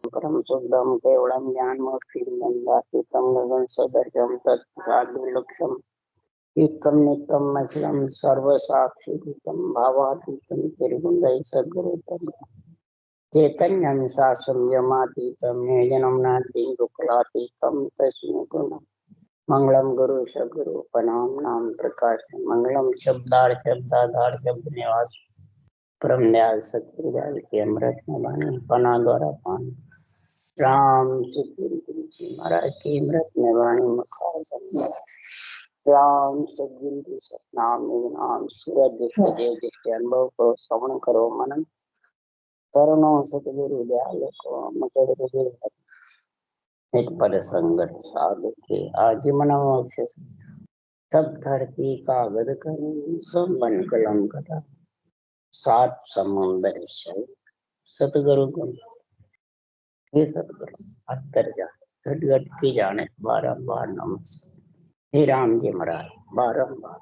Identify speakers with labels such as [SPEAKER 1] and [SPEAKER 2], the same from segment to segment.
[SPEAKER 1] परम शुद्धम केवलम ज्ञानमोक्षितम गगन सदर्शम तत्साधुलक्षम युक्तम नित्यम अखिलम सर्वसाक्षितम भावातीतम त्रिगुणै सद्गुरुतम चैतन्यं संयमातीतम निजनम नाति गोकुलातीतम तस्मै गुणम् मंगलम गुरु सद्गुरु प्रणाम नाम प्रकाश मंगलम शब्दाधार शब्द निवास परम दयाल सतगुरुदयाल के अमृत में वाणी पना द्वारा पान राम सतगुरु जी महाराज की अमृत में वाणी मुखार राम सतगुरु जी सतनाम नाम सूरज देव जिसके अनुभव को श्रवण करो मनन करो सतगुरु दयाल को मकड़ पद संगत साधु के आज मनोक्ष सब धरती कागज करूं सब बन कलम कथा सात समुंदर शव सतगुरु गुण हे सतगुरु अंतर जा घट घट की जाने बारंबार नमस्कार हे राम जी महाराज बारंबार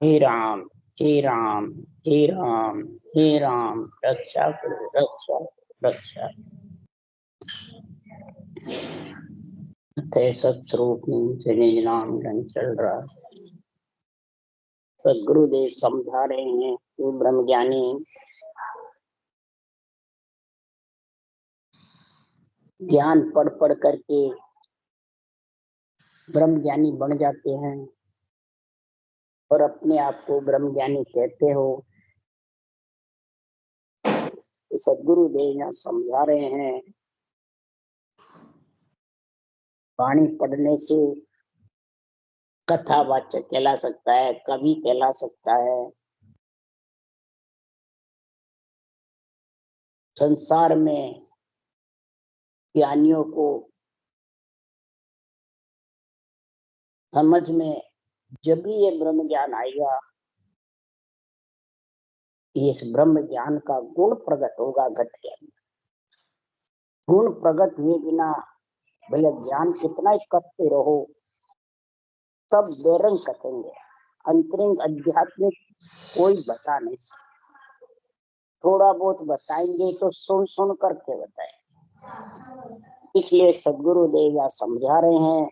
[SPEAKER 1] हे राम हे राम हे राम हे राम रक्षा करो रक्षा रक्षा सत्स्वरूप निज नाम चल रहा सदगुरुदेव समझा रहे हैं कि ब्रह्म ज्ञानी ज्ञान पढ़ पढ़ करके ब्रह्म ज्ञानी बन जाते हैं और अपने आप को ब्रह्म ज्ञानी कहते हो। तो सदगुरुदेव यहाँ समझा रहे हैं वाणी पढ़ने से कथावाचक कहला सकता है, कवि कहला सकता है। संसार में ज्ञानियों को समझ में जब भी ये ब्रह्म ज्ञान आएगा, इस ब्रह्म ज्ञान का गुण प्रकट होगा घट के अंदर। गुण प्रकट हुए बिना भले ज्ञान कितना ही करते रहो सब बेरंग कटेंगे। अंतरिंग आध्यात्मिक कोई बता नहीं सकता। थोड़ा बहुत बताएंगे तो सुन सुन करके बताएंगे। इसलिए सदगुरुदेव या समझा रहे हैं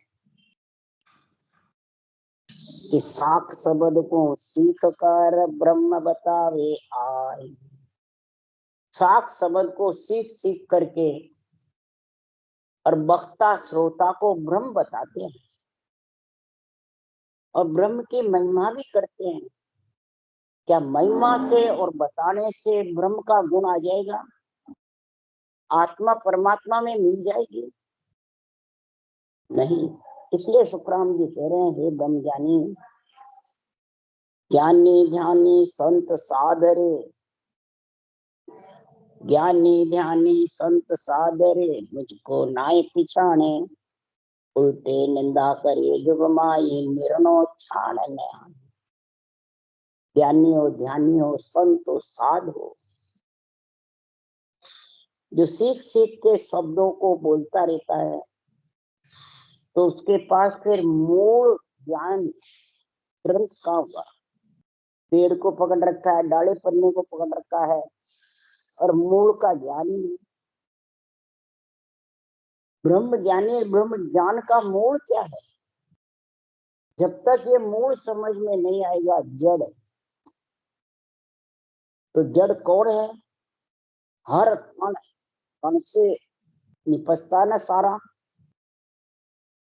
[SPEAKER 1] कि साख शब्द को सीख कर ब्रह्म बतावे आए। साख शब्द को सीख सीख करके और वक्ता श्रोता को ब्रह्म बताते हैं और ब्रह्म की महिमा भी करते हैं। क्या महिमा से और बताने से ब्रह्म का गुण आ जाएगा? आत्मा परमात्मा में मिल जाएगी? नहीं। इसलिए सुखराम जी कह रहे हैं, हे ब्रह्म ज्ञानी, ज्ञानी ध्यानी संत साधरे, ज्ञानी ध्यानी संत साधरे, मुझको नाय पिछाने, उल्टे निंदा करे जुग माई निर्णो छाण। ज्ञानी हो, ध्यानी हो, संत हो, साध हो, जो सीख सीख के शब्दों को बोलता रहता है, तो उसके पास फिर मूल ज्ञान ग्रंथ का हुआ। पेड़ को पकड़ रखा है, डाले पन्ने को पकड़ रखा है और मूल का ज्ञान ही नहीं। ब्रह्म ज्ञानी ब्रह्म ज्ञान का मूल क्या है? जब तक ये मूल समझ में नहीं आएगा जड़, तो जड़ कौन है? हर कण से निपसता न सारा।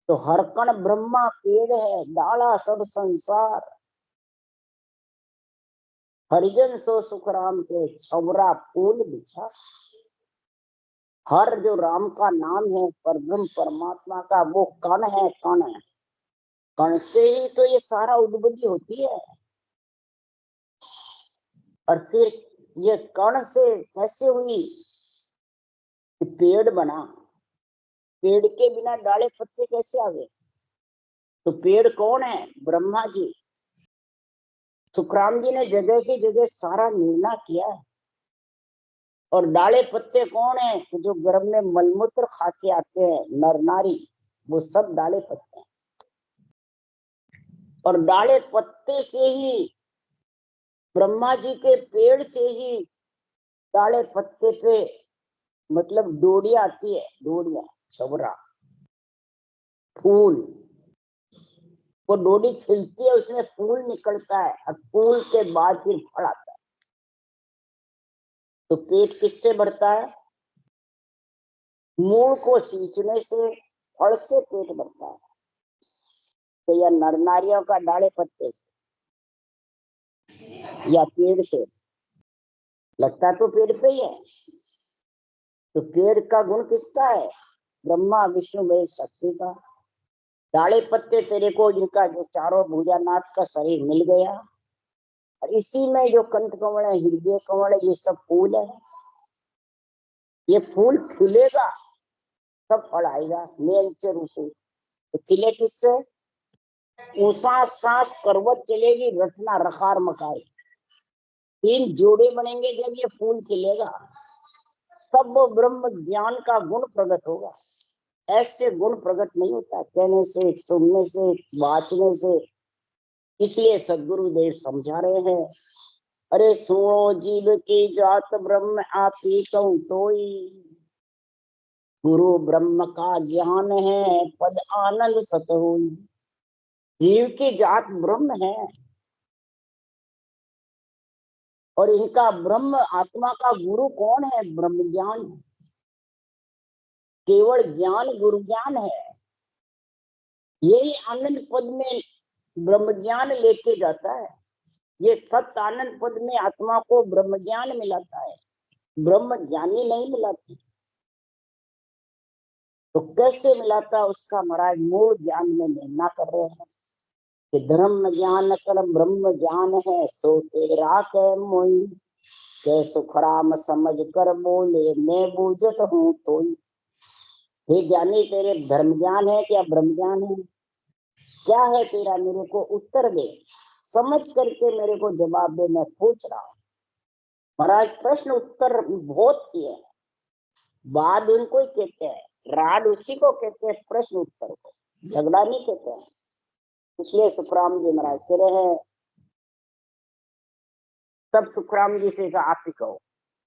[SPEAKER 1] तो हर कण ब्रह्मा पेड़ है, डाला सब संसार। हरिजन सो सुखराम के छबरा फूल बिछा। हर जो राम का नाम है पर ब्रह्म परमात्मा का वो कण है, कण है। कण से ही तो ये सारा उद्बुद्धि होती है। और फिर ये कण से कैसे हुई? पेड़ बना। पेड़ के बिना डाले पत्ते कैसे आ गए? तो पेड़ कौन है? ब्रह्मा जी। सुखराम जी ने जगह की जगह सारा निर्णय किया है। और डाले पत्ते कौन है? जो गर्भ में मलमूत्र खा के आते हैं नर नारी, वो सब डाले पत्ते हैं। और डाले पत्ते से ही ब्रह्मा जी के पेड़ से ही डाले पत्ते पे मतलब डोरी आती है, डोरिया, छबरा, फूल, वो डोरी खिलती है, उसमें फूल निकलता है और फूल के बाद फिर फल आता है। तो पेट किससे भरता है? मूल को सींचने से, फल से पेट भरता है। तो या नर नारियों का डाले पत्ते से या पेड़ से, लगता तो पेड़ पे ही है। तो पेड़ का गुण किसका है? ब्रह्मा विष्णु महेश शक्ति का। डाले पत्ते तेरे को इनका जो चारों भुजानाथ का शरीर मिल गया, और इसी में जो कंठ कमल है, हृदय कमल है, ये सब फूल है। ये फूल खिलेगा तब फल आएगा, मेन से रूप। तो खिले किससे? ऊषा सांस करवत चलेगी, रटना रखार मकाई, तीन जोड़े बनेंगे। जब ये फूल खिलेगा तब वो ब्रह्म ज्ञान का गुण प्रकट होगा। ऐसे गुण प्रकट नहीं होता कहने से, सुनने से, बांचने से। इसलिए सदगुरुदेव समझा रहे हैं, अरे सुनो जीव की जात ब्रह्म आप ही कहूं तोई, गुरु ब्रह्म का ज्ञान है पद आनंद सत होई। जीव की जात ब्रह्म है, और इनका ब्रह्म आत्मा का गुरु कौन है? ब्रह्म ज्ञान। केवल ज्ञान गुरु ज्ञान है। यही आनंद पद में ब्रह्म ज्ञान लेके जाता है। ये सत्य आनंद पद में आत्मा को ब्रह्म ज्ञान मिलाता है, ब्रह्म ज्ञानी नहीं मिलाती। तो कैसे मिलाता? उसका महाराज मूल ज्ञान में निर्णय कर रहे हैं कि धर्म ज्ञान कर ब्रह्म ज्ञान है, सो तेरा कह मोई, कै सुखराम समझ कर बोले मैं बूझत हूँ तो। हे ज्ञानी, तेरे धर्म ज्ञान है क्या ब्रह्म ज्ञान है? क्या है तेरा? मेरे को उत्तर दे, समझ करके मेरे को जवाब दे, मैं पूछ रहा हूँ। महाराज प्रश्न उत्तर बहुत किए, बाद उनको ही कहते हैं, राड उसी को कहते हैं, प्रश्न उत्तर को, झगड़ा नहीं कहते हैं। इसलिए सुखराम जी महाराज कह रहे हैं, तब सुखराम जी से कहा आप ही कहो।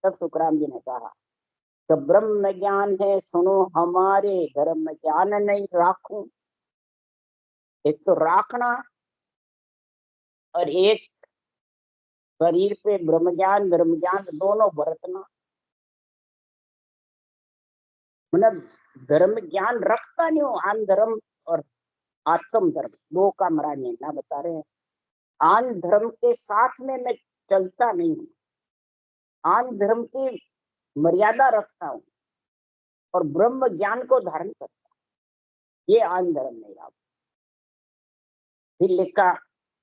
[SPEAKER 1] तब सुखराम जी ने कहा, तो ब्रह्म ज्ञान है सुनो हमारे, धर्म ज्ञान नहीं राखूं। एक तो राखना, और एक शरीर पे ब्रह्म ज्ञान धर्म ज्ञान दोनों बरतना। मतलब धर्म ज्ञान रखता नहीं हो, आन धर्म और आत्म धर्म दो का मरा निर्णय बता रहे हैं। आन धर्म के साथ में मैं चलता नहीं हूँ, आन धर्म की मर्यादा रखता हूँ और ब्रह्म ज्ञान को धारण करता हूँ, ये आन धर्म नहीं रहा। फिर लिखा,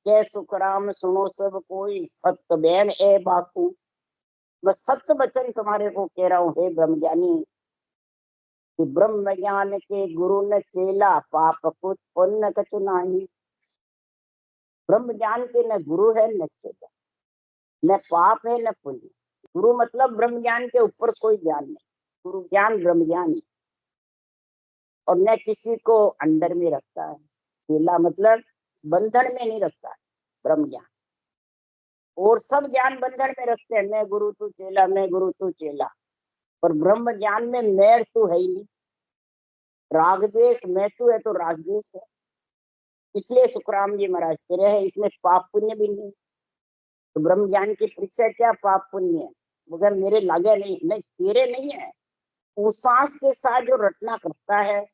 [SPEAKER 1] कै सुखराम सुनो सब कोई, सत्य बयान ए बाकू। मैं सत्य वचन तुम्हारे को कह रहा हूँ हे ब्रह्म ज्ञानी, कि ब्रह्म ज्ञान के गुरु न चेला, पाप कुछ पुण्य कछु नाही। ब्रह्म ज्ञान के न गुरु है न चेला, न पाप है न पुण्य। गुरु मतलब ब्रह्म ज्ञान के ऊपर कोई ज्ञान नहीं, गुरु ज्ञान ब्रह्म ज्ञान है। और न किसी को अंडर में रखता है, चेला मतलब बंधन में नहीं रखता है ब्रह्म ज्ञान। और सब ज्ञान बंधन में रखते हैं, मैं गुरु तू चेला, मैं गुरु तू चेला। पर ब्रह्म ज्ञान में मैं तू है ही नहीं, राग द्वेष, मैं तू है तो राग द्वेष है। इसलिए सुखराम जी महाराज कह रहे हैं, इसमें पाप पुण्य भी नहीं। तो ब्रह्म ज्ञान की परीक्षा क्या? पाप पुण्य है, मगर मेरे लागे नहीं, नहीं तेरे नहीं है। उसास के साथ जो रटना करता है,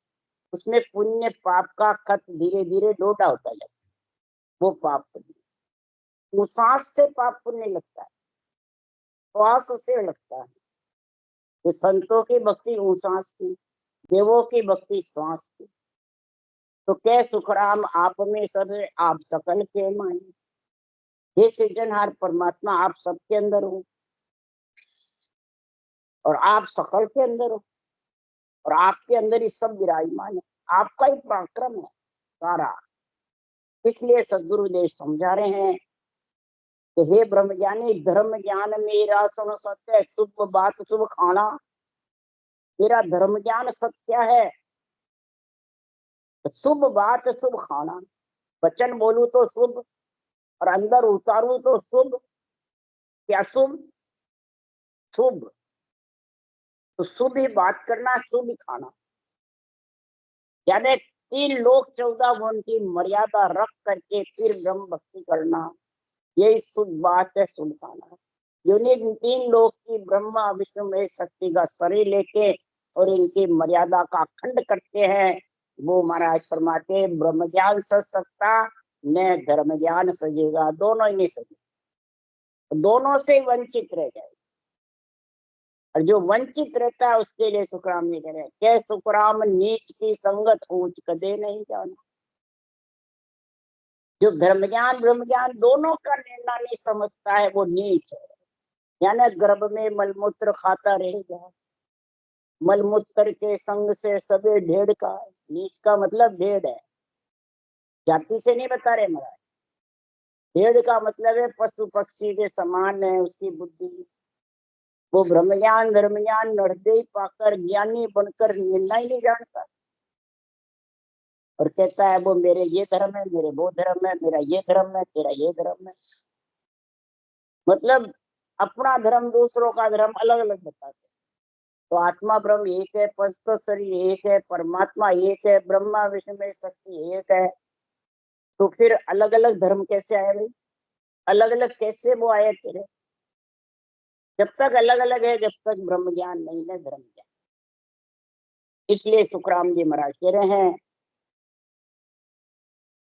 [SPEAKER 1] उसमें पुण्य पाप का खत धीरे धीरे लोटा होता जाता है, वो पाप पुण्य। उसास से पाप पुण्य लगता है, श्वास से लगता है। तो संतों की भक्ति उसास की, देवों की भक्ति श्वास की। तो कै सुखराम आप में सब है, आप सकल के मानी। हे सृजनहार परमात्मा, आप सबके अंदर हो और आप सकल के अंदर हो, और आपके अंदर ही सब विराजमान है, आपका ही पराक्रम है सारा। इसलिए सदगुरुदेव समझा रहे हैं कि हे ब्रह्म ज्ञानी, धर्म ज्ञान मेरा सुन सत्य, शुभ बात शुभ खाना। मेरा धर्म ज्ञान सत्य क्या है? शुभ बात शुभ खाना, वचन बोलू तो शुभ और अंदर उतारू तो शुभ। क्या शुभ? शुभ। तो शुभ ही बात करना, शुभ ही खाना, यानी 3 लोक 14 वन की मर्यादा रख करके फिर ब्रह्म भक्ति करना, यही शुभ बात है, शुभ खाना। जिन्हें 3 लोक की ब्रह्मा विष्णु में शक्ति का शरीर लेके और इनकी मर्यादा का खंड करते हैं, वो महाराज फरमाते ब्रह्म ज्ञान सज सकता न धर्म ज्ञान सजेगा, दोनों ही नहीं सजे, दोनों से वंचित रह जाए। और जो वंचित रहता है उसके लिए सुखराम जी कह रहे हैं, क्या सुखराम नीच की संगत ऊंच कदे नहीं जाना। जो धर्म ज्ञान ब्रह्म ज्ञान दोनों का निर्णय नहीं समझता है वो नीच है, यानी गर्भ में मलमूत्र खाता रहेगा, मलमूत्र के संग से सबे ढेड़ का है। नीच का मतलब ढेड़ है, जाति से नहीं बता रहे महाराज। ढेड़ का मतलब है पशु पक्षी के समान है उसकी बुद्धि, वो ब्रह्म ज्ञान धर्म ज्ञान नृदय पाकर ज्ञानी बनकर निर्णय नहीं जानता और कहता है वो मेरे ये धर्म है, मेरे वो धर्म है, मेरा ये धर्म है, तेरा ये धर्म है। मतलब अपना धर्म दूसरों का धर्म अलग अलग बताते। तो आत्मा ब्रह्म एक है, पंच शरीर एक है, परमात्मा एक है, ब्रह्मा विष्णु में शक्ति एक है, तो फिर अलग अलग धर्म कैसे आए भाई? अलग अलग कैसे वो आए तेरे? जब तक अलग अलग है, जब तक ब्रह्म ज्ञान नहीं है धर्म ज्ञान। इसलिए सुखराम जी महाराज कह रहे हैं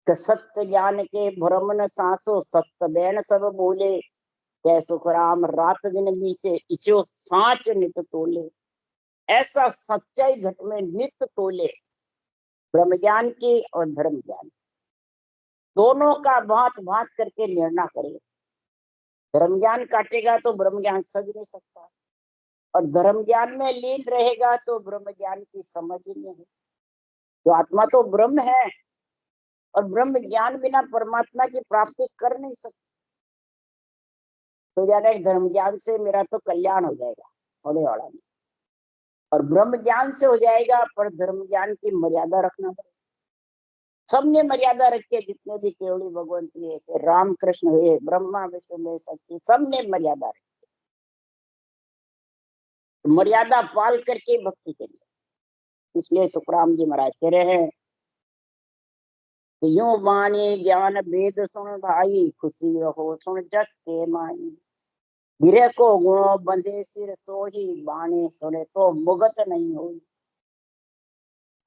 [SPEAKER 1] कि सत्य ज्ञान के भ्रम न सांसो सत्य बैन सब बोले, कै सुखराम रात दिन बीचे इसो सांच नित तोले। ऐसा सच्चाई घट में नित तोले, ब्रह्म ज्ञान की और धर्म ज्ञान दोनों का भांत भांत करके निर्णय करे। धर्म ज्ञान काटेगा तो ब्रह्म ज्ञान सज नहीं सकता, और धर्म ज्ञान में लीन रहेगा तो ब्रह्म ज्ञान की समझ ही नहीं है। तो आत्मा तो ब्रह्म है और ब्रह्म ज्ञान बिना परमात्मा की प्राप्ति कर नहीं सकते। तो जाने धर्म ज्ञान से मेरा तो कल्याण हो जाएगा होने वाला नहीं, और ब्रह्म ज्ञान से हो जाएगा, पर धर्म ज्ञान की मर्यादा रखना पड़ेगा। सबने मर्यादा रखी है, जितने भी केवली भगवंती है, राम कृष्ण हुए, ब्रह्मा विष्णु में शक्ति, सबने मर्यादा रखी। मर्यादा पाल करके भक्ति करिए। इसलिए सुखराम जी महाराज कह रहे हैं कि यूं वाणी ज्ञान वेद सुन भाई, खुशी रहो सुन जग के माई। गिरे को गुणों बंधे सिर सोही, बाणी सुने तो मुगत नहीं हुई।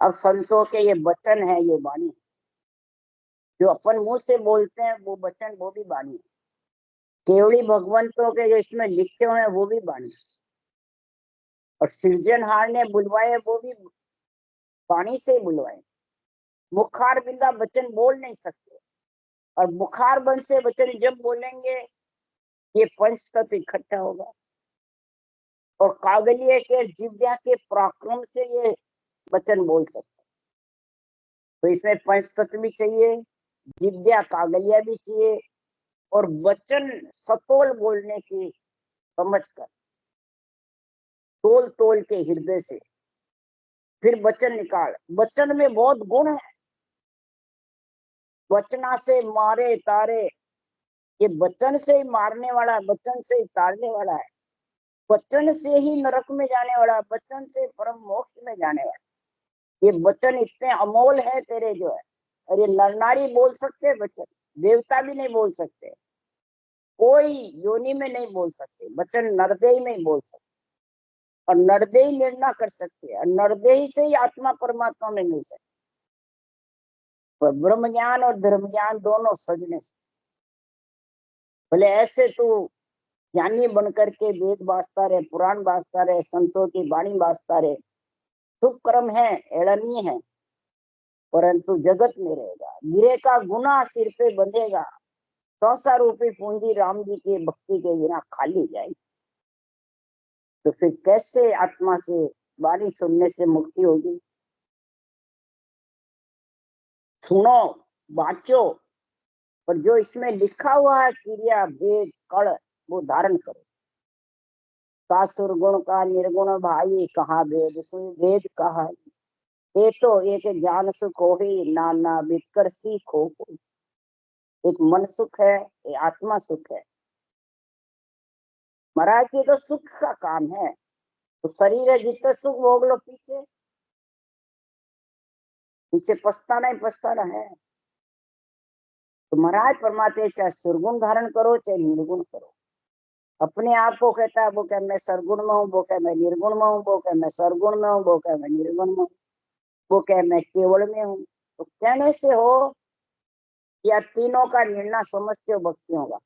[SPEAKER 1] अब संतों के ये वचन है, ये वाणी जो अपन मुंह से बोलते हैं वो वचन, वो भी वाणी है। केवली भगवंतों के जो इसमें लिखे हुए हैं वो भी वाणी, और सृजनहार ने बुलवाए वो भी वाणी से बुलवाए। मुखार बिंदा वचन बोल नहीं सकते, और मुखार बंद से वचन जब बोलेंगे ये पंच तत्व इकट्ठा होगा, और कागलिये के जिव्या के पराक्रम से ये वचन बोल सकते। तो इसमें पंच तत्व भी चाहिए, जिव्या कागलिया भी चाहिए, और वचन सतोल बोलने की समझ कर तोल तोल के हृदय से फिर वचन निकाल। वचन में बहुत गुण है, वचना से मारे तारे, ये वचन से ही मारने वाला, वचन से ही तारने वाला है, वचन से ही नरक में जाने वाला, वचन से परम मोक्ष में जाने वाला। ये वचन इतने अमोल है तेरे जो है, और ये नर नारी बोल सकते वचन, देवता भी नहीं बोल सकते, कोई योनि में नहीं बोल सकते वचन, नरदेही में ही बोल सकते, और नरदेही निर्णय कर सकते हैं, और नरदेही से ही आत्मा परमात्मा में मिल सकते। पर ब्रह्म ज्ञान और धर्म ज्ञान दोनों सजने से, भले ऐसे तू ज्ञानी बनकर के वेद बाजता रहे, पुराण बाजता रहे, संतों की वाणी बाजता रहे, शुभ कर्म है, एड़नीय है, परंतु जगत में रहेगा। गिरे का गुना सिर पे बंधेगा, संसार रूपी पूंजी राम जी की भक्ति के बिना खाली जाएगी। तो फिर कैसे आत्मा से वाणी सुनने से मुक्ति होगी? सुनो, बाँचो, पर जो इसमें लिखा हुआ है क्रिया भेद कड़, वो धारण करो। कासुर गुण का निर्गुण भाई, कहाँ भेद सुन भेद कहा। ये तो एक ज्ञान सुख हो ही, नाना बितकर सीखो। एक मन सुख है, एक आत्मा सुख है। महाराज की तो सुख का काम है, तो शरीर है, जितना सुख भोग लो, पीछे पीछे पछताना ही पछताना है। तो महाराज परमात्मा चाहे सुरगुण धारण करो चाहे निर्गुण करो, अपने आप को कहता है, वो क्या मैं सरगुण में हूँ, वो क्या मैं निर्गुण में हूँ, वो क्या मैं सरगुण में हूँ, वो क्या मैं निर्गुण में हूँ, वो क्या मैं केवल में हूँ। तो कहने से हो या तीनों का निर्णय समझते हो भक्तियों का,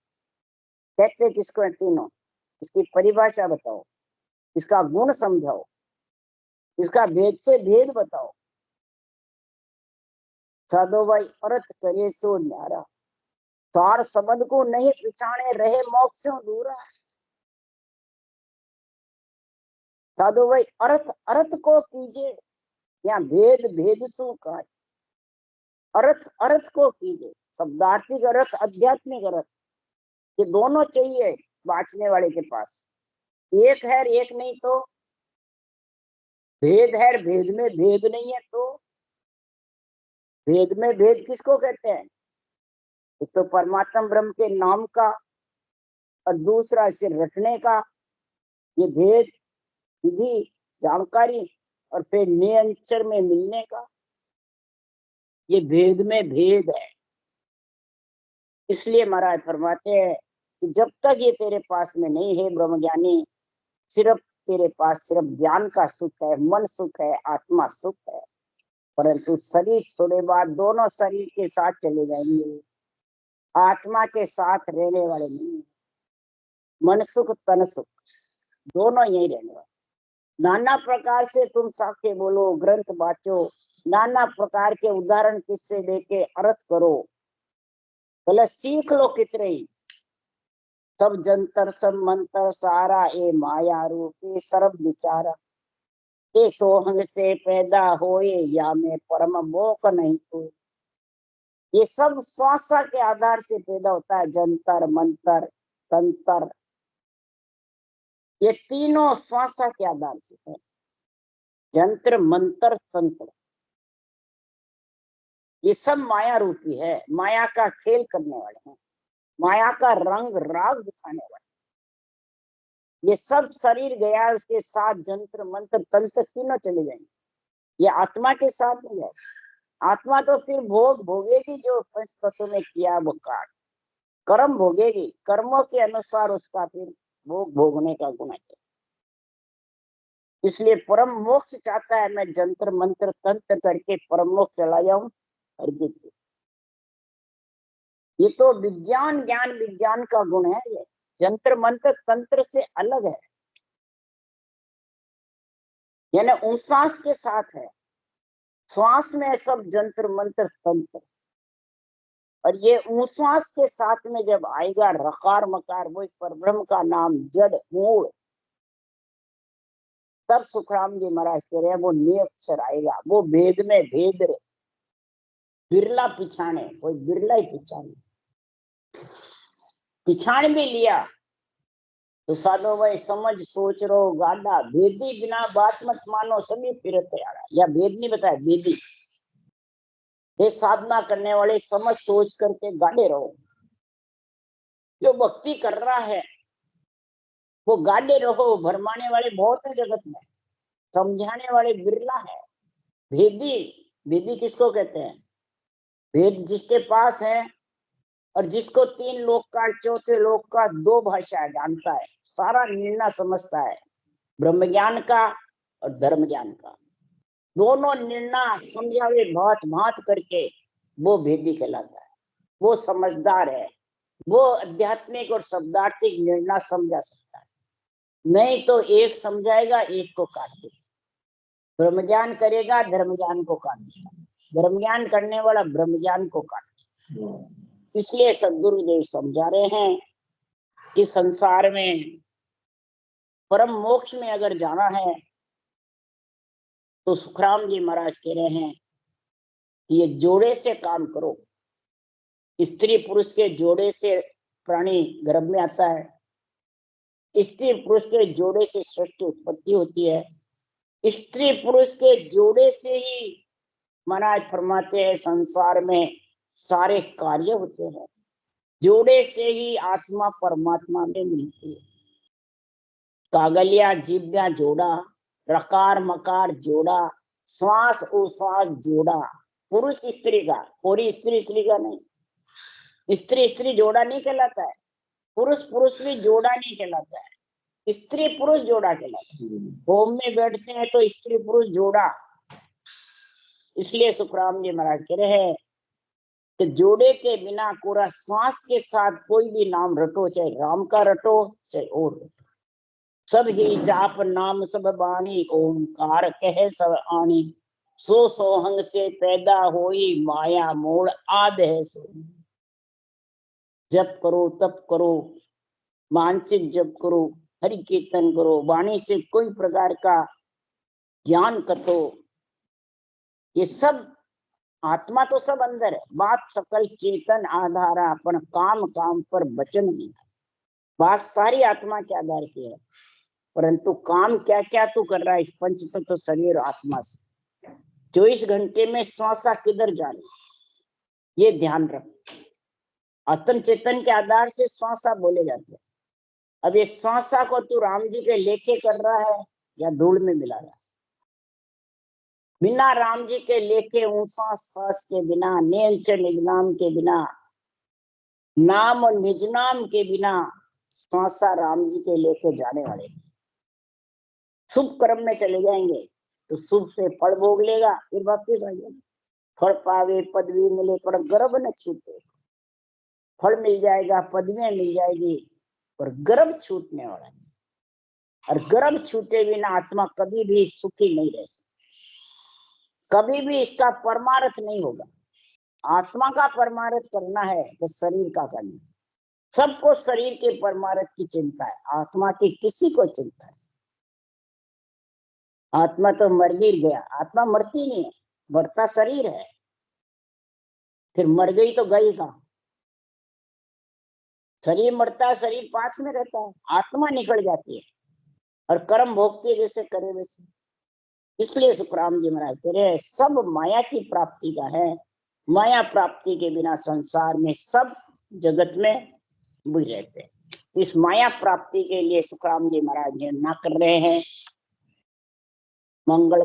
[SPEAKER 1] कहते किसको है तीनों, इसकी परिभाषा बताओ, इसका गुण समझाओ, इसका भेद से भेद बताओ। साधो भाई अर्थ करे सो न्यारा, सार शब्द को नहीं पिछाने रहे मोक्ष से दूरा। साधो भाई अर्थ अर्थ को कीजिए, या भेद भेद सु का, अर्थ अर्थ को कीजिए, शब्दार्थिक अर्थ आध्यात्मिक अर्थ, ये दोनों चाहिए बांचने वाले के पास। एक है एक नहीं तो, भेद है भेद में भेद नहीं है तो, भेद में भेद किसको कहते हैं, एक तो परमात्मा ब्रह्म के नाम का, और दूसरा इसे रटने का, ये भेद विधि जानकारी, और फिर नियंत्रण में मिलने का, ये भेद में भेद है। इसलिए महाराज फरमाते हैं कि जब तक ये तेरे पास में नहीं है ब्रह्म ज्ञानी, सिर्फ तेरे पास सिर्फ ज्ञान का सुख है, मन सुख है, आत्मा सुख है, परंतु शरीर छोड़े बाद दोनों शरीर के साथ चले जाएंगे, आत्मा के साथ रहने वाले नहीं। मन सुख तन सुख दोनों यही रहने वाले। नाना प्रकार से तुम साखे बोलो, ग्रंथ बाचो, नाना प्रकार के उदाहरण किससे लेके अर्थ करो, भले सीख लो कितने ही, सब जंतर सब मंत्र सारा ए माया रूपी सर्व विचारा, ये सोहंग से पैदा होए या में परम मोक नहीं तो। ये सब श्वासा के आधार से पैदा होता है, जंतर मंत्र तंत्र, ये तीनों श्वासा के आधार से है, जंत्र मंत्र तंत्र, ये सब माया रूपी है, माया का खेल करने वाले हैं, माया का रंग राग दिखाने वाले। ये सब शरीर गया, उसके साथ जंत्र मंत्र तंत्र तीनों चले जाएंगे, ये आत्मा के साथ नहीं है। आत्मा तो फिर भोग भोगेगी, जो पंच तत्व में किया वो काट कर्म भोगेगी, कर्मों के अनुसार उसका फिर भोग भोगने का गुण है। इसलिए परम मोक्ष चाहता है, मैं जंत्र मंत्र तंत्र करके परम मोक्ष चला जाऊं। अर्जित, ये तो विज्ञान ज्ञान विज्ञान का गुण है, ये जंत्र मंत्र तंत्र से अलग है, यानी उश्वास के साथ है, श्वास में सब जंत्र मंत्र तंत्र, और ये उश्वास के साथ में जब आएगा रकार मकार, वो परब्रह्म का नाम जड़ मूल, तब सुखराम जी महाराज कह रहे हैं वो नियक्षर आएगा, वो भेद में भेद रे, बिरला पिछाने, कोई बिरला ही पिछाने, पिछाण भी लिया तो साधो भाई समझ सोच रो गाड़ा, भेदी बिना बात मत मानो सभी फिरते आड़ा, या भेद नहीं बताया भेदी, ये साधना करने वाले समझ सोच करके गाड़े रहो, जो भक्ति कर रहा है वो गाड़े रहो, भरमाने वाले बहुत है जगत में, समझाने वाले बिरला है। भेदी, भेदी किसको कहते हैं, भेद जिसके पास है, और जिसको तीन लोक का चौथे लोक का दो भाषा जानता है, सारा निर्णय समझता है, ब्रह्म ज्ञान का और धर्म ज्ञान का, दोनों निर्णय समझावे भात भात करके, वो भेदी कहलाता है, वो समझदार है, वो आध्यात्मिक और शब्दार्थिक निर्णय समझा सकता है। नहीं तो एक समझाएगा एक को काट देगा, ब्रह्म ज्ञान करेगा धर्म ज्ञान को काट देगा, धर्म ज्ञान करने वाला ब्रह्म ज्ञान को काट देगा। इसलिए सदगुरुदेव समझा रहे हैं कि संसार में परम मोक्ष में अगर जाना है तो सुखराम जी महाराज कह रहे हैं कि ये जोड़े से काम करो, स्त्री पुरुष के जोड़े से प्राणी गर्भ में आता है, स्त्री पुरुष के जोड़े से सृष्टि उत्पत्ति होती है, स्त्री पुरुष के जोड़े से ही महाराज फरमाते हैं संसार में सारे कार्य होते हैं, जोड़े से ही आत्मा परमात्मा में मिलती है। कागलिया जिब्या जोड़ा, रकार मकार जोड़ा, श्वास उश्वास जोड़ा। पुरुष स्त्री का, पूरी स्त्री स्त्री का नहीं। स्त्री स्त्री जोड़ा नहीं कहलाता है, पुरुष पुरुष भी जोड़ा नहीं कहलाता है, स्त्री पुरुष जोड़ा कहलाता है। होम में बैठते हैं तो स्त्री पुरुष जोड़ा। इसलिए सुखराम जी महाराज कह रहे हैं कि जोड़े के बिना पूरा श्वास के साथ कोई भी नाम रटो, चाहे राम का रटो चाहे और रटो। सब ही जाप नाम सब बाणी, ओंकार कहे सब आणी। सो सोहंग से पैदा होई माया मोड़ आद है सो। जप करो तप करो, मानसिक जप करो, हरि कीर्तन करो, वाणी से कोई प्रकार का ज्ञान कथो, ये सब आत्मा तो सब अंदर है। बात सकल चेतन आधारा, पण काम काम पर वचन नहीं। बात सारी आत्मा के आधार की है, परंतु काम क्या क्या तू कर रहा है इस पंच तत्व शरीर आत्मा से। 24 घंटे में श्वासा किधर जा रही, ये ध्यान रख। आत्म चेतन के आधार से श्वासा बोले जाते हैं। अब ये श्वासा को तू राम जी के लेखे कर रहा है या धूल में मिला रहा है? बिना राम जी के लेखे, ऊंसा सांस के बिना, नेम च निजनाम के बिना, नाम और निजनाम के बिना श्वासा राम जी के लेके जाने वाले। शुभ कर्म में चले जाएंगे तो शुभ से फल भोग लेगा, फिर वापिस आ जाएगा। फल पावे पदवी मिले पर गर्भ न छूटे। फल मिल जाएगा, पदवियां मिल जाएगी, पर गर्भ छूटने वाला नहीं। और गर्भ छूटे बिना आत्मा कभी भी सुखी नहीं रह सकती, कभी भी इसका परमार्थ नहीं होगा। आत्मा का परमार्थ करना है तो शरीर का करना है। सबको शरीर के परमार्थ की चिंता है, आत्मा की किसी को चिंता है। आत्मा तो मर ही गया, आत्मा मरती नहीं है, मरता शरीर है। फिर मर गई तो गई कहाँ? शरीर मरता है, शरीर पास में रहता है, आत्मा निकल जाती है और कर्म भोगती है जैसे करे वैसे। इसलिए सुखराम जी महाराज कह रहे हैं सब माया की प्राप्ति का है। माया प्राप्ति के बिना संसार में सब जगत में बुझ रहते हैं। इस माया प्राप्ति के लिए सुखराम जी महाराज निर्णय कर रहे हैं। मंगल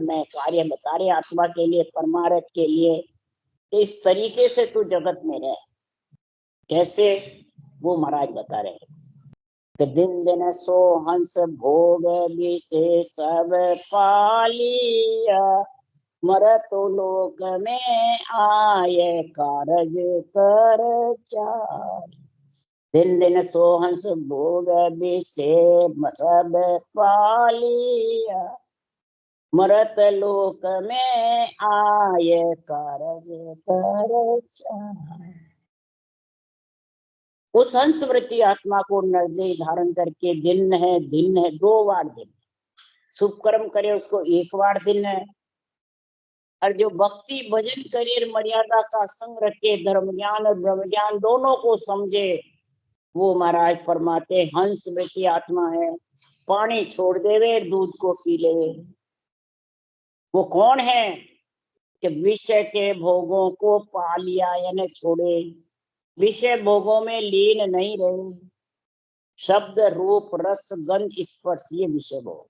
[SPEAKER 1] में कार्य बता रहे आत्मा के लिए, परमार्थ के लिए। इस तरीके से तू जगत में रह, कैसे वो महाराज बता रहे हैं। तो दिन दिन सो हंस भोग विशे सब पालिया, मरत लोक में आए कारज कर चार। दिन दिन सो हंस भोग विशे सब पालिया, मरत लोक में आए कारज कर चार। उस हंस वृत्ति आत्मा को निर्दय धारण करके दिन है 2 बार दिन। शुभ कर्म करे उसको 1 बार दिन है, और जो भक्ति भजन करे मर्यादा का संग रखे, धर्म ज्ञान और ब्रह्म ज्ञान दोनों को समझे, वो महाराज फरमाते हंस वृत्ति आत्मा है। पानी छोड़ देवे दूध को पी ले। वो कौन है कि विषय के भोगों को पा लिया यानी छोड़े, विषय भोगों में लीन नहीं रहे। शब्द रूप रस गंध स्पर्श ये विषय भोग।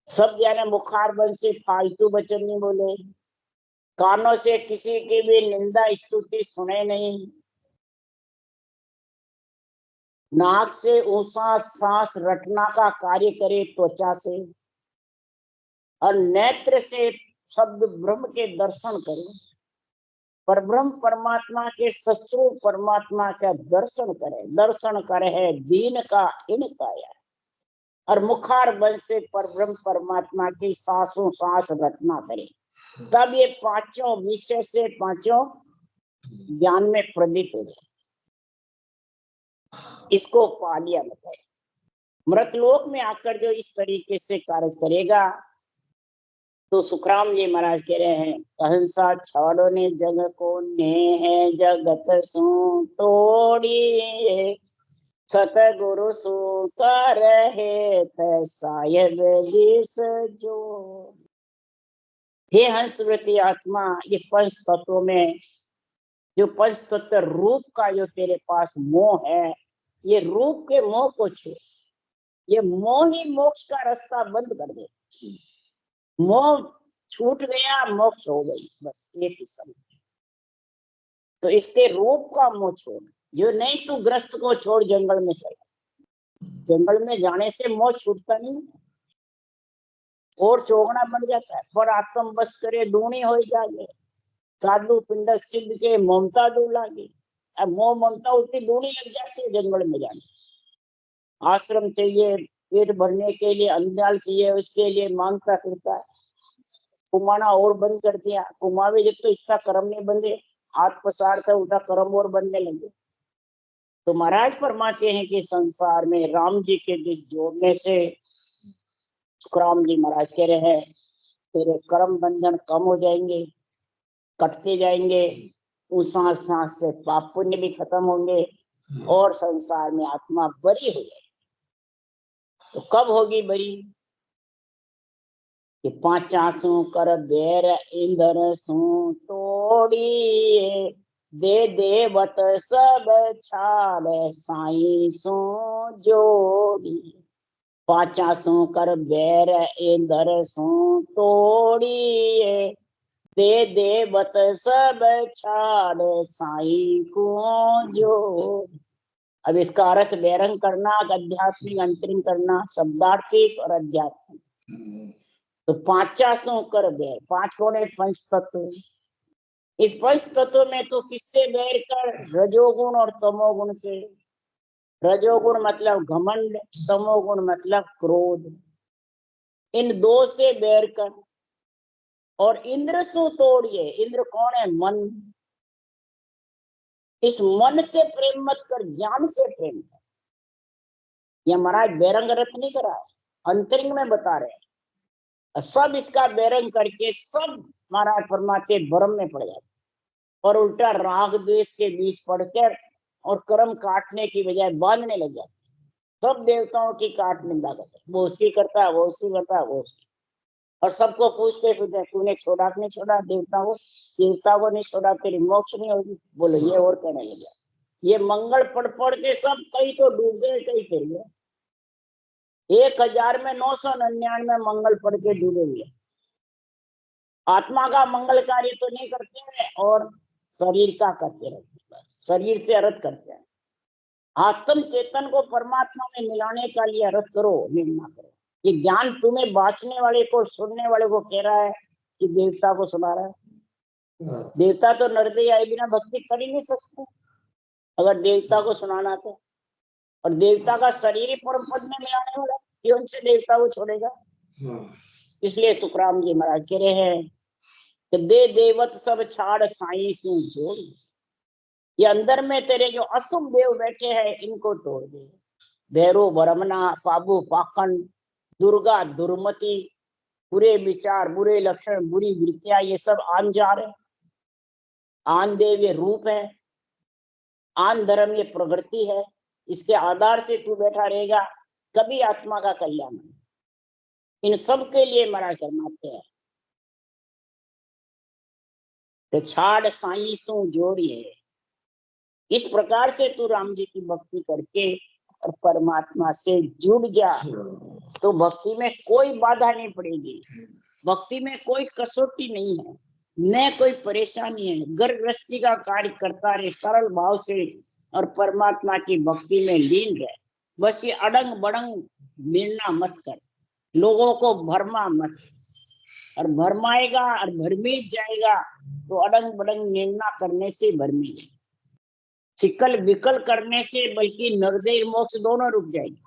[SPEAKER 1] शब्द यानी मुखार बन से फालतू वचन नहीं बोले, कानों से किसी की भी निंदा स्तुति सुने नहीं, नाक से ऊंचा सांस रटना का कार्य करे त्वचा से, और नेत्र से शब्द ब्रह्म के दर्शन करे, पर ब्रह्म परमात्मा के सच्चे परमात्मा का दर्शन करे है दीन का इनका या। और मुखार बन से पर ब्रह्म परमात्मा की सांसों सांस रटना करे, तब ये पांचों विषय से पांचों ज्ञान में प्रदीप हो जाए। इसको पा लिया बताए। मृतलोक में आकर जो इस तरीके से कार्य करेगा तो सुखराम जी महाराज कह रहे हैं अहिंसा छाड़ो ने जग को ने है जगत सु तोड़ी, सतगुरु सु कर है सायद दिस जो। हे हंस वृत्ति आत्मा, ये पंच तत्वों में जो पंच तत्व रूप का जो तेरे पास मोह है, ये रूप के मोह को छोड़। ये मोह ही मोक्ष का रास्ता बंद कर दे। मोह छूट गया, मोक्ष हो गई, बस एक ही समय। तो इसके रूप का मोह छोड़, जो नहीं तू ग्रस्त को छोड़ जंगल में चला। जंगल में जाने से मोह छूटता नहीं और चौगना बन जाता है। पर आत्म बस करे दूनी हो जागे, साधु पिंड सिद्ध के ममता दूर लागे। अब मोह ममता उतनी दूनी लग जाती है जंगल में जाने। आश्रम चाहिए पेट भरने के लिए, अंजाल चाहिए उसके लिए मांगता फिरता है। कुमाना और बंद कर दिया, कुमावे जब तो इतना कर्म नहीं बंधे, हाथ पसार था उल्टा कर्म और बनने लगे। तो महाराज फरमाते हैं कि संसार में राम जी के जिस जोड़ने से, सुखराम जी महाराज कह रहे हैं तेरे कर्म बंधन कम हो जाएंगे, कटते जाएंगे, उस सांस सांस से पाप पुण्य भी खत्म होंगे और संसार में आत्मा बरी हो जाएगी। तो कब होगी बरी? कि पांच आंसू कर बेर इंधर सू तोड़ी, दे देवत सब छाड़ साई सू जोड़ी। पांच आंसू कर बेर इंधर सू तोड़ी, दे देवत सब छाड़ साई को जोड़ी। अब इसका अर्थ बैरंग करना, आध्यात्मिक अंतरिंग करना, शब्दार्थिक और आध्यात्मिक। तो पांचासों कर बैर, पांच कौन है? पंच तत्व। इस पंच तत्व में तो किससे बैर कर? रजोगुण और तमोगुण से। रजोगुण मतलब घमंड, तमोगुण मतलब क्रोध। इन दो से बैर कर। और इंद्र सु तोड़िए, इंद्र कौन है? मन। इस मन से प्रेम मत कर, ज्ञान से प्रेम कर। यह महाराज बैरंग रथ नहीं करा, अंतरिंग में बता रहे हैं। सब इसका बैरंग करके सब महाराज फरमाते भ्रम में पड़ जाते और उल्टा राग द्वेष के बीच पड़कर और कर्म काटने की बजाय बांधने लग जाते। सब देवताओं की काट निंदा करते, वो उसकी करता है, वो उसकी करता है, वो उसकी। और सबको पूछते पूछते तूने छोड़ा कि नहीं छोड़ा देवता को? देवता को नहीं छोड़ा तेरी मोक्ष नहीं होगी। बोलो ये और कहने लगे। ये मंगल पढ़ पढ़ के सब कई तो डूब गए, कई फिर गए। 1000 में 999 मंगल पढ़ के डूबे हुए। आत्मा का मंगल कार्य तो नहीं करते हैं और शरीर का करते रहते हैं, बस शरीर से अर्थ करते हैं। आत्म चेतन को परमात्मा में मिलाने का लिए अर्थ करो, निर्णय करो। ये ज्ञान तुम्हें बांचने वाले को, सुनने वाले को कह रहा है कि देवता को सुना रहा है। देवता तो नरदे आए बिना भक्ति कर ही नहीं सकते अगर देवता को सुनाना तो। और देवता का शरीर ही परम पद में मिलाने वाला, क्यों से देवता को छोड़ेगा? इसलिए सुखराम जी महाराज कह रहे हैं कि दे देवत सब छाड़ साई से जोड़। ये अंदर में तेरे जो अशुभ देव बैठे हैं इनको तोड़ दे। भैरो बरमना, पाबू पाखंड, दुर्गा दुर्मति, बुरे विचार, बुरे लक्षण, बुरी वृत्तियां, ये सब आन जा रहे। आन देव ये रूप है, आन धर्म ये प्रवृत्ति है। इसके आधार से तू बैठा रहेगा, कभी आत्मा का कल्याण नहीं। इन सब के लिए महाराज फरमाते हैं तो छाड़ साई सु जोड़िए। इस प्रकार से तू राम जी की भक्ति करके और परमात्मा से जुड़ जा, तो भक्ति में कोई बाधा नहीं पड़ेगी, भक्ति में कोई कसौटी नहीं है, न कोई परेशानी है। गर्भ गृहस्थी का कार्य करता रहे सरल भाव से और परमात्मा की भक्ति में लीन रहे। बस ये अड़ंग बड़ंग मिलना मत कर, लोगों को भरमा मत। और भरमाएगा और भरमीत जाएगा तो अड़ंग बड़ंग निर्णय करने से भरमी जाएगा, चिकल विकल करने से बल्कि नरदय मोक्ष दोनों रुक जाएगी।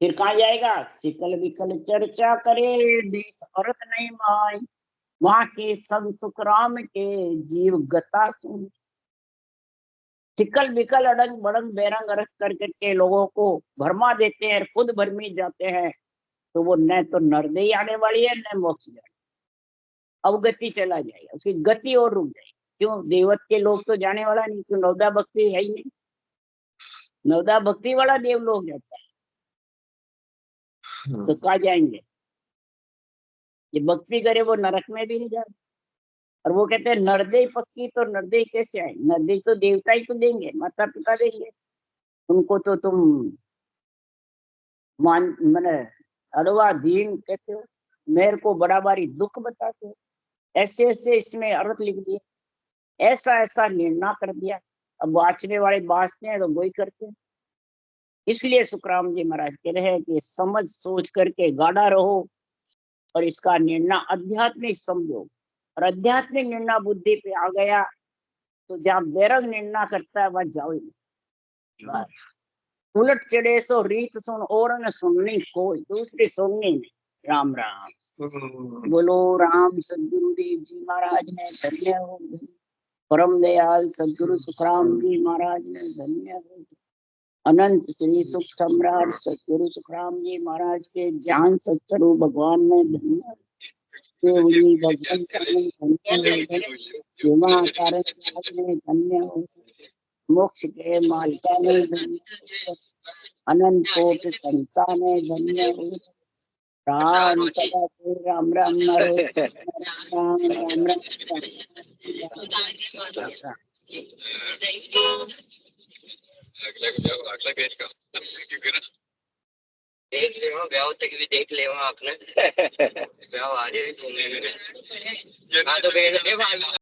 [SPEAKER 1] फिर कहाँ जाएगा? सिकल विकल चर्चा करे देश औरत नहीं माई, वहां के संत सुखराम के जीव गता सुन। सिकल विकल अड़ंग बड़ंग बेरंग रख कर करके लोगों को भरमा देते हैं, खुद भरमी जाते हैं, तो वो न तो नरदय आने वाली है न मोक्ष जाने। अवगति चला जाएगा, उसकी गति और रुक जाएगी। क्यों? देवत के लोग तो जाने वाला नहीं, क्यों? नवदा भक्ति है ही नहीं, नवदा भक्ति वाला देवलोक जाता है। तो कहाँ जाएंगे? ये भक्ति करे वो नरक में भी नहीं जाते। और वो कहते हैं नरदेय पक्की, तो नरदेय कैसे आए? नरदेय तो देवता ही तो देंगे, माता पिता देंगे, उनको तो तुम मान मैंने अड़वा दीन कहते हो, मेरे को बड़ा भारी दुख बताते हो, ऐसे ऐसे इसमें अर्थ लिख दिए, ऐसा ऐसा निर्णय कर दिया। अब वाचने वाले बाँचते हैं तो वही करते हैं। इसलिए सुखराम जी महाराज कह रहे हैं कि समझ सोच करके गाढ़ा रहो और इसका निर्णय आध्यात्मिक समझो। और आध्यात्मिक निर्णय बुद्धि पे आ गया तो जहाँ बैरग निर्णय करता है वह जाओ ही नहीं। उलट चढ़े सो रीत सुन और न सुननी कोई, दूसरी सुननी नहीं। राम राम बोलो। राम सदगुरु देव जी महाराज ने धन्य हो, परम दयाल सदगुरु सुखराम जी महाराज ने धन्य हो, अनंत श्री सुख सम्राट सदगुरु सुखराम जी महाराज के ज्ञान सत्स्वरूप भगवान ने धन्य, केवली भगवान ने धन्य हो, मोक्ष के मालिका ने धन्य, अनंत कोटि संता ने धन्य हो। राम सदा के राम राम राम राम राम राम।
[SPEAKER 2] अगला पेज का देख ले ब्याह तक भी देख ले आपने ब्याह आ जाए